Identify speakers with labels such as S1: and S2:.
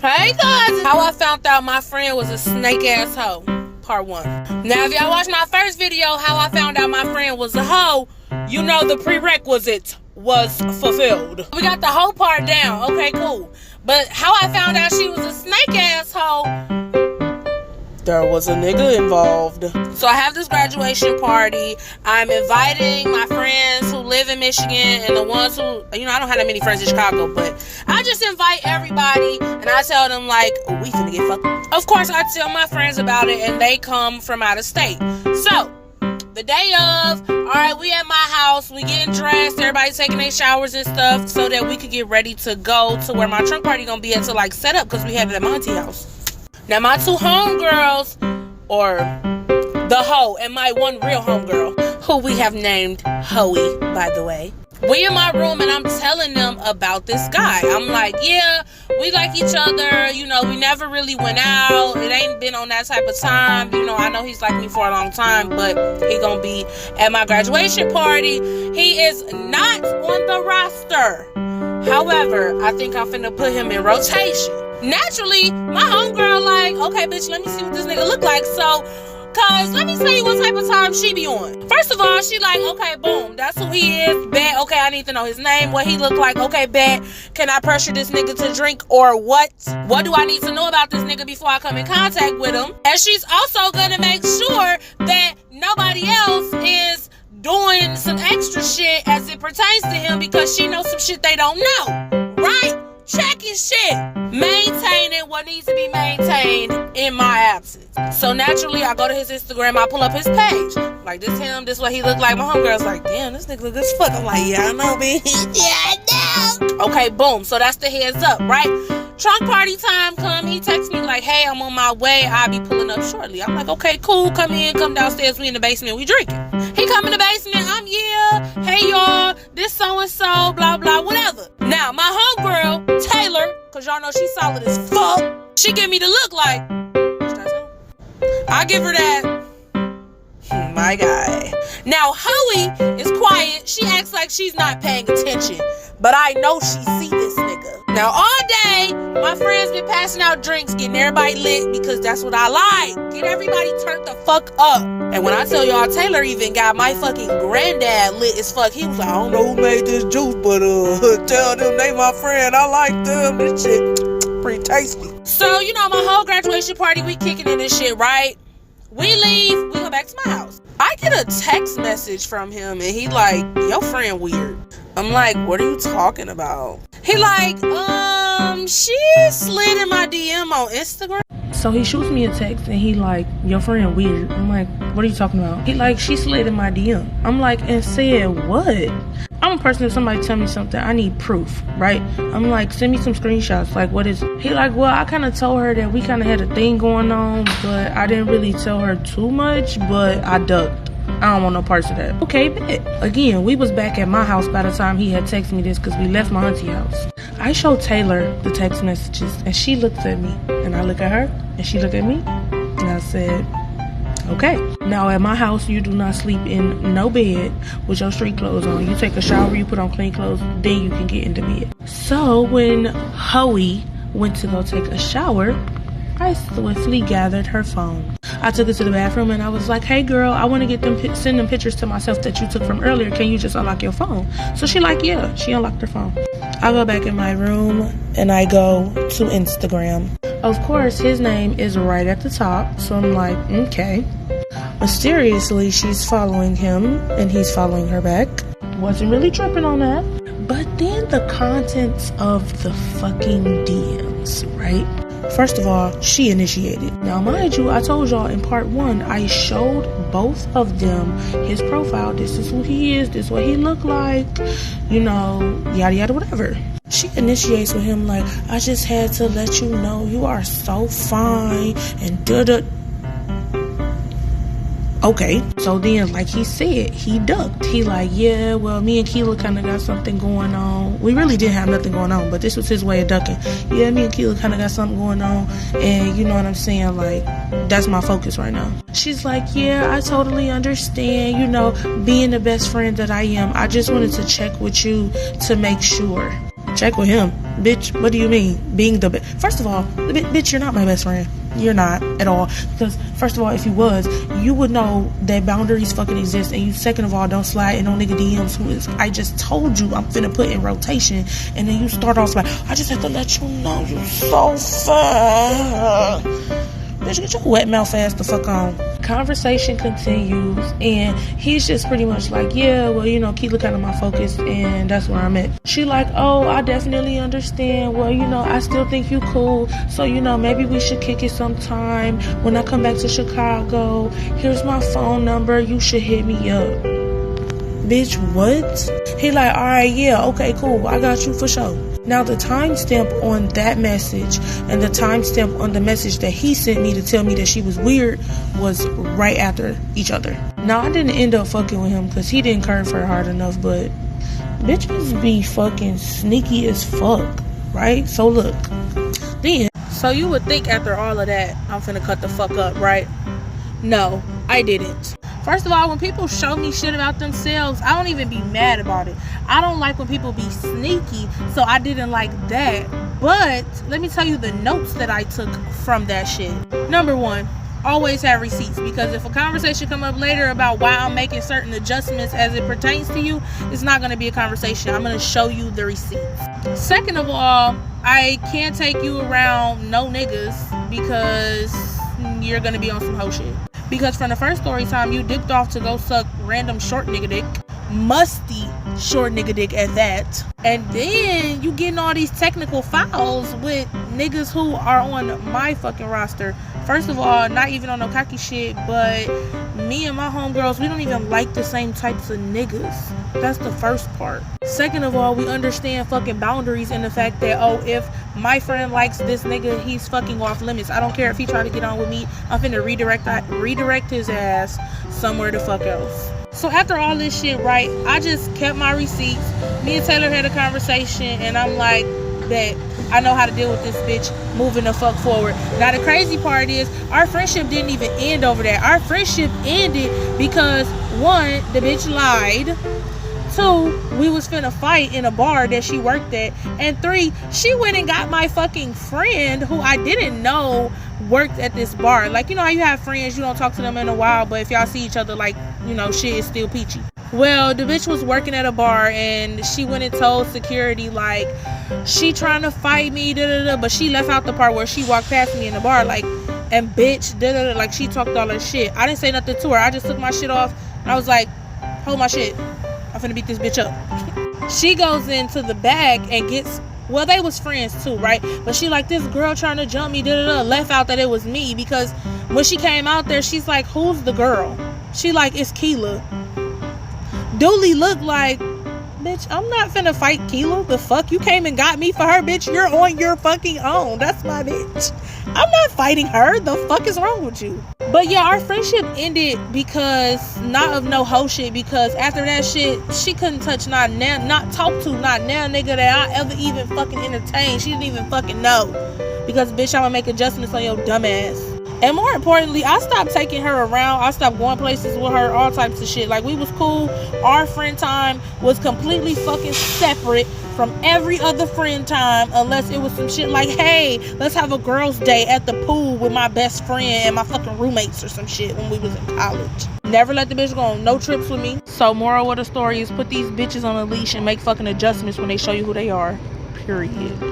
S1: Hey guys, how I found out my friend was a snake ass hoe, part 1. Now if y'all watched my first video, how I found out my friend was a hoe, you know the prerequisite was fulfilled. We got the hoe part down, okay cool. But how I found out she was a snake ass hoe, there was a nigga involved. So I have this graduation party. I'm inviting my friends who live in Michigan and the ones who, you know, I don't have that many friends in Chicago, but I just invite everybody and I tell them like, we finna get fucked. Of course, I tell my friends about it and they come from out of state. So the day of, all right, we at my house, we getting dressed, everybody taking their showers and stuff so that we could get ready to go to where my trunk party gonna be at to like set up because we have it at my auntie house. Now my 2 homegirls, or the hoe and my 1 real homegirl, who we have named Hoey, by the way. We in my room and I'm telling them about this guy. I'm like, yeah, we like each other. You know, we never really went out. It ain't been on that type of time. You know, I know he's liked me for a long time, but he gonna be at my graduation party. He is not on the roster. However, I think I'm finna put him in rotation. Naturally, my homegirl like, okay, bitch, let me see what this nigga look like. So, cause let me tell you what type of time she be on. First of all, she like, okay, boom, that's who he is. Bet, okay, I need to know his name, what he look like. Okay, bet, can I pressure this nigga to drink or what? What do I need to know about this nigga before I come in contact with him? And she's also gonna make sure that nobody else is doing some extra shit as it pertains to him because she knows some shit they don't know, right? Checking shit, maintaining what needs to be maintained in my absence. So naturally, I go to his Instagram, I pull up his page. Like, this him, this what he look like. My homegirl's like, damn, this nigga look good as fuck. I'm like, yeah, I know, bitch. Yeah, I know. Okay, boom. So that's the heads up, right? Trunk party time come. He texts me like, hey, I'm on my way. I'll be pulling up shortly. I'm like, okay, cool. Come in, come downstairs. We in the basement. We drinking. He come in the basement. I'm, yeah. Hey, y'all. This so-and-so, blah, blah, whatever. Now, my homegirl, Taylor, because y'all know she's solid as fuck, she give me the look like, I give her that, my guy. Now, Hoey is quiet. She acts like she's not paying attention. But I know she see this nigga. Now, all day, my friends been passing out drinks, getting everybody lit because that's what I like. Get everybody turned the fuck up. And when I tell y'all, Taylor even got my fucking granddad lit as fuck. He was like, I don't know who made this juice, but tell them they my friend. I like them. This shit pretty tasty. So, you know, my whole graduation party, we kicking in this shit, right? We leave, we go back to my house. I get a text message from him and he like, your friend weird. I'm like, what are you talking about? He like, she slid in my DM on Instagram. So he shoots me a text and he like, your friend weird. I'm like, what are you talking about? He like, she slid in my DM. I'm like, and said what? I'm a person, if somebody tell me something, I need proof, right? I'm like, send me some screenshots. Like, what is it? He like, well, I kind of told her that we kind of had a thing going on, but I didn't really tell her too much, but I ducked. I don't want no parts of that. Okay, bet. Again, we was back at my house by the time he had texted me this because we left my auntie house. I showed Taylor the text messages and she looked at me and I look at her and she looked at me and I said, okay. Now at my house, you do not sleep in no bed with your street clothes on. You take a shower, you put on clean clothes, then you can get into bed. So when Hoey went to go take a shower, I swiftly gathered her phone. I took it to the bathroom and I was like, hey girl, I want to get them send them pictures to myself that you took from earlier. Can you just unlock your phone? So she like, yeah, she unlocked her phone. I go back in my room and I go to Instagram. Of course, his name is right at the top. So I'm like, okay. Mysteriously, she's following him and he's following her back. Wasn't really tripping on that. But then the contents of the fucking DMs, right? First of all, she initiated. Now, mind you, I told y'all in part 1, I showed both of them his profile. This is who he is. This is what he look like. You know, yada, yada, whatever. She initiates with him like, I just had to let you know you are so fine and da-da. Okay, so then, like he said, he ducked. He like, yeah, well, me and Keela kind of got something going on. We really didn't have nothing going on, but this was his way of ducking. Yeah, me and Keela kind of got something going on, and you know what I'm saying? Like, that's my focus right now. She's like, yeah, I totally understand, you know, being the best friend that I am. I just wanted to check with you to make sure. check with him. Bitch, what do you mean? Being the first of all, bitch, you're not my best friend. You're not at all. Because first of all, if you was, you would know that boundaries fucking exist. And you, second of all, don't slide in on nigga DMs who is, I just told you I'm finna put in rotation. And then you start off like, I just have to let you know you so fat. Bitch, get your wet mouth ass the fuck on. Conversation continues, and he's just pretty much like, yeah, well, you know, Keela kind of my focus, and that's where I'm at. She like, oh, I definitely understand. Well, you know, I still think you cool, so, you know, maybe we should kick it sometime when I come back to Chicago. Here's my phone number. You should hit me up. Bitch, what? He like, all right, yeah, okay, cool. I got you for sure. Now, the timestamp on that message and the timestamp on the message that he sent me to tell me that she was weird was right after each other. Now, I didn't end up fucking with him because he didn't curve her hard enough, but bitches be fucking sneaky as fuck, right? So, look. Then, so you would think after all of that, I'm finna cut the fuck up, right? No, I didn't. First of all, when people show me shit about themselves, I don't even be mad about it. I don't like when people be sneaky, so I didn't like that. But let me tell you the notes that I took from that shit. Number one, always have receipts, because if a conversation come up later about why I'm making certain adjustments as it pertains to you, it's not going to be a conversation. I'm going to show you the receipts. Second of all, I can't take you around no niggas because you're going to be on some hoe shit. Because from the first story time, you dipped off to go suck random short nigga dick. Musty short nigga dick at that. And then you getting all these technical fouls with niggas who are on my fucking roster. First of all, not even on no cocky shit, but me and my homegirls, we don't even like the same types of niggas. That's the first part. Second of all, we understand fucking boundaries and the fact that, oh, if my friend likes this nigga, he's fucking off limits. I don't care if he try to get on with me. I'm finna redirect his ass somewhere the fuck else. So after all this shit, right, I just kept my receipts. Me and Taylor had a conversation, and I'm like, that I know how to deal with this bitch moving the fuck forward. Now the crazy part is, our friendship didn't even end over that. Our friendship ended because, one, the bitch lied. 2, we was finna fight in a bar that she worked at. And 3, she went and got my fucking friend, who I didn't know worked at this bar. Like, you know how you have friends, you don't talk to them in a while, but if y'all see each other, like, you know, shit is still peachy. Well, the bitch was working at a bar, and she went and told security, like, she trying to fight me, but she left out the part where she walked past me in the bar, like, and bitch, like, she talked all her shit. I didn't say nothing to her. I just took my shit off, and I was like, hold my shit. I'm finna beat this bitch up. She goes into the bag and gets, well, they was friends too, right? But she like, this girl trying to jump me, left out that it was me, because when she came out there, she's like, who's the girl? She like, it's Keela. Dooley looked like, bitch, I'm not finna fight Keela. The fuck? You came and got me for her, bitch. You're on your fucking own. That's my bitch. I'm not fighting her. The fuck is wrong with you? But yeah, our friendship ended because, not of no hoe shit, because after that shit, she couldn't touch not talk to not now nigga that I ever even fucking entertained. She didn't even fucking know. Because bitch, I'm gonna make adjustments on your dumb ass. And more importantly, I stopped taking her around. I stopped going places with her, all types of shit. Like, we was cool. Our friend time was completely fucking separate from every other friend time, unless it was some shit like, hey, let's have a girls' day at the pool with my best friend and my fucking roommates or some shit when we was in college. Never let the bitch go on no trips with me. So moral of the story is, put these bitches on a leash and make fucking adjustments when they show you who they are. Period.